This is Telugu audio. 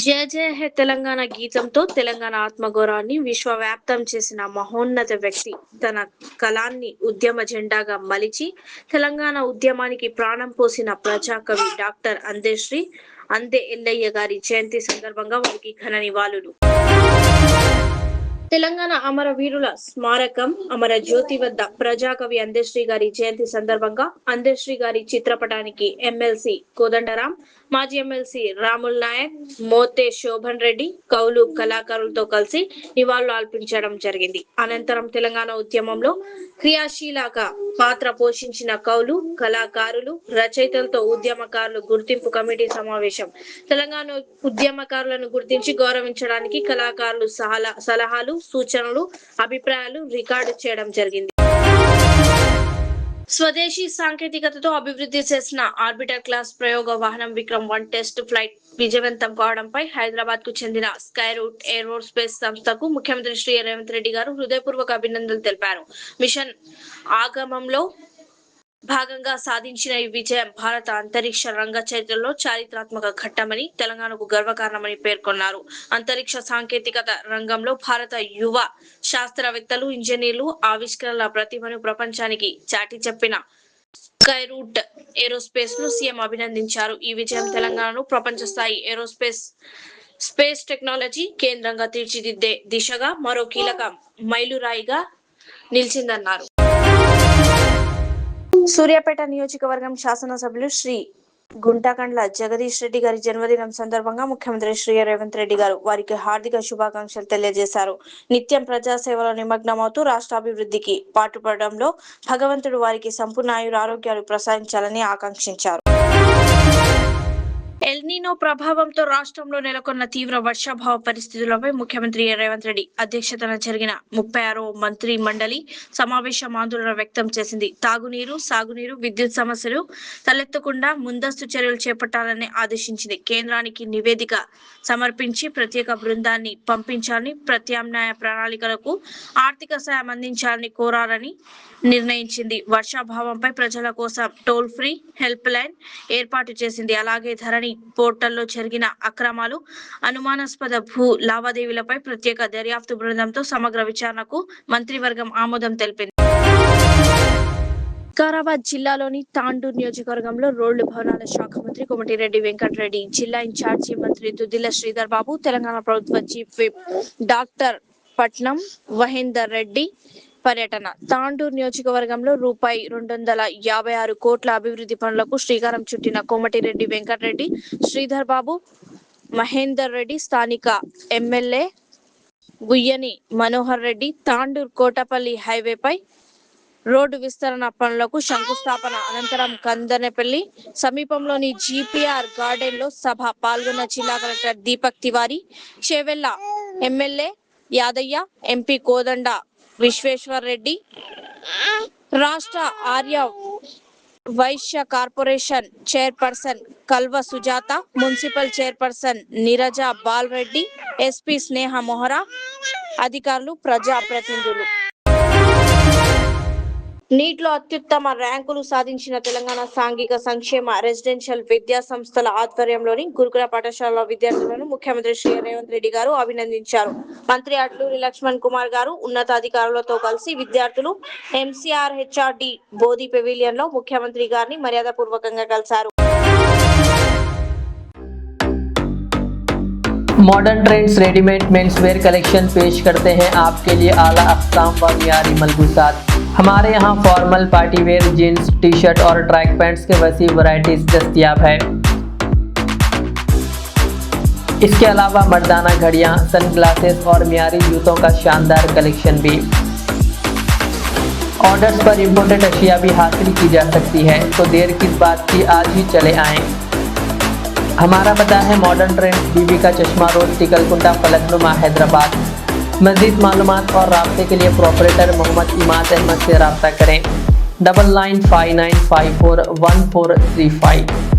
జయ జయ హే తెలంగాణ గీతంతో తెలంగాణ ఆత్మగౌరవాన్ని విశ్వవ్యాప్తం చేసిన మహోన్నత వ్యక్తి తన కలాన్ని ఉద్యమ జెండాగా మలిచి తెలంగాణ ఉద్యమానికి ప్రాణం పోసిన ప్రజాకవి డాక్టర్ అందే ఎల్లయ్య గారి జయంతి సందర్భంగా వారికి ఘన నివాళులు. తెలంగాణ అమరవీరుల స్మారకం అమర జ్యోతి వద్ద ప్రజాకవి అందశ్రీ గారి జయంతి సందర్భంగా అందశ్రీ గారి చిత్రపటానికి ఎమ్మెల్సీ కోదండరాం, మాజీ ఎమ్మెల్సీ రాముల్ నాయక్, మోతే శోభన్ రెడ్డి, కౌలు కళాకారులతో కలిసి నివాళులు అర్పించడం జరిగింది. అనంతరం తెలంగాణ ఉద్యమంలో క్రియాశీలక పాత్ర పోషించిన కౌలు కళాకారులు, రచయితలతో ఉద్యమకారులు గుర్తింపు కమిటీ సమావేశం. తెలంగాణ ఉద్యమకారులను గుర్తించి గౌరవించడానికి కళాకారులు సలహాలు, సూచనలు, అభిప్రాయాలు రికార్డు చేయడం జరిగింది. స్వదేశీ సాంకేతికతతో అభివృద్ధి చేసిన ఆర్బిటర్ క్లాస్ ప్రయోగ వాహనం విక్రమ్-1 టెస్ట్ ఫ్లైట్ విజయవంతం కావడంపై హైదరాబాద్ కు చెందిన స్కై రూట్ ఏరోస్పేస్ సంస్థకు ముఖ్యమంత్రి శ్రీ రేవంత్ రెడ్డి గారు హృదయపూర్వక అభినందనలు తెలిపారు. మిషన్ ఆగమంలో భాగంగా సాధించిన ఈ విజయం భారత అంతరిక్ష రంగ చరిత్రలో చారిత్రాత్మక ఘట్టమని, తెలంగాణకు గర్వకారణమని పేర్కొన్నారు. అంతరిక్ష సాంకేతికత రంగంలో భారత యువ శాస్త్రవేత్తలు, ఇంజనీర్లు ఆవిష్కరణల ప్రతిభను ప్రపంచానికి చాటి చెప్పిన స్కై రూట్ ఏరోస్పేస్ ను సీఎం అభినందించారు. ఈ విజయం తెలంగాణను ప్రపంచ స్థాయి స్పేస్ టెక్నాలజీ కేంద్రంగా తీర్చిదిద్దే దిశగా మరో కీలక మైలురాయిగా నిలిచిందన్నారు. సూర్యాపేట నియోజకవర్గం శాసనసభ్యులు శ్రీ గుంటకండ్ల జగదీష్ రెడ్డి గారి జన్మదినం సందర్భంగా ముఖ్యమంత్రి శ్రీ రేవంత్ రెడ్డి గారు వారికి హార్దిక శుభాకాంక్షలు తెలియజేశారు. నిత్యం ప్రజాసేవలో నిమగ్నమవుతూ రాష్ట్ర అభివృద్ధికి పాటుపడడంలో భగవంతుడు వారికి సంపూర్ణ ఆయురారోగ్యాలు ప్రసాదించాలని ఆకాంక్షించారు. ఎల్నినో ప్రభావంతో రాష్ట్రంలో నెలకొన్న తీవ్ర వర్షాభావ పరిస్థితులపై ముఖ్యమంత్రి రేవంత్ రెడ్డి అధ్యక్షతన జరిగిన 36వ మంత్రి మండలి సమావేశం ఆందోళన వ్యక్తం చేసింది. తాగునీరు, సాగునీరు, విద్యుత్ సమస్యలు తలెత్తకుండా ముందస్తు చర్యలు చేపట్టాలని ఆదేశించింది. కేంద్రానికి నివేదిక సమర్పించి ప్రత్యేక బృందాన్ని పంపించాలని, ప్రత్యామ్నాయ ప్రణాళికలకు ఆర్థిక సాయం అందించాలని కోరాలని నిర్ణయించింది. వర్షాభావంపై ప్రజల కోసం టోల్ ఫ్రీ హెల్ప్ లైన్ ఏర్పాటు చేసింది. అలాగే ధరణి పోర్టల్లో జరిగిన అక్రమాలు, అనుమానాస్పద భూ లావాదేవీలపై ప్రత్యేక దర్యాప్తు బృందంతో సమగ్ర విచారణకు మంత్రివర్గం ఆమోదం తెలిపింది. వికారాబాద్ జిల్లాలోని తాండూర్ నియోజకవర్గంలో రోడ్లు భవనాల శాఖ మంత్రి కోమటిరెడ్డి వెంకటరెడ్డి, జిల్లా ఇన్ఛార్జి మంత్రి దుద్దిల శ్రీధర్ బాబు, తెలంగాణ ప్రభుత్వ చీఫ్ విప్ డాక్టర్ పట్నం మహేందర్ రెడ్డి పర్యటన. తాండూర్ నియోజకవర్గంలో రూపాయి 256 కోట్ల అభివృద్ధి పనులకు శ్రీకారం చుట్టిన కోమటిరెడ్డి వెంకటరెడ్డి, శ్రీధర్ బాబు, మహేందర్ రెడ్డి స్థానిక ఎమ్మెల్యే గుయ్యని మనోహర్ రెడ్డి తాండూర్ కోటపల్లి హైవేపై రోడ్డు విస్తరణ పనులకు శంకుస్థాపన అనంతరం కందనపల్లి సమీపంలోని జీపీఆర్ గార్డెన్ లో సభ పాల్గొన్న జిల్లా collector Deepak Tiwari, Chevella MLA Yadaiah, MP Kodanda Vishweshwar Reddy, రాష్ట్ర Arya Vaishya corporation chairperson Kalva Sujatha, municipal chairperson Neeraja Bal Reddy, SP Sneha Mohra, అధికారులు, ప్రజాప్రతినిధులు. నీట్లో అత్యుత్తమ ర్యాంకులు సాధించిన తెలంగాణ సాంఘిక సంక్షేమ రెసిడెన్షియల్ విద్యా సంస్థల ఆధ్వర్యంలోని గురుకుల పాఠశాల విద్యార్థులను ముఖ్యమంత్రి శ్రీ రేవంత్ రెడ్డి గారు అభినందించారు. మంత్రి అట్లూరి లక్ష్మణ్ కుమార్ గారు ఉన్నతాధికారులతో కలిసి విద్యార్థులు ఎంసీఆర్ హెచ్ఆర్డి బోధి పెవిలియన్ లో ముఖ్యమంత్రి గారిని మర్యాదపూర్వకంగా కలిశారు. Modern trends readymade men's wear collection पेश करते हैं आपके लिए आला अक़साम व मियारी मलबूसात। हमारे यहाँ formal party wear jeans T shirt और ट्रैक पैंट्स के वसी वैरायटीज दस्तियाब है। इसके अलावा मर्दाना घड़ियाँ, सन ग्लासेस और मियारी जूतों का शानदार कलेक्शन भी। ऑर्डर्स पर इम्पोर्टेड अशिया भी हासिल की जा सकती है, तो देर किस बात की, आज ही चले आएँ। हमारा पता है मॉडर्न ट्रेंड्स, बीबी का चश्मा रोड, टिकलकुंडा, फलकनुमा, हैदराबाद। मज़ीद मालूमात और राब्ते के लिए प्रोपरेटर मोहम्मद इमाद अहमद से रब्ता करें 9959541435।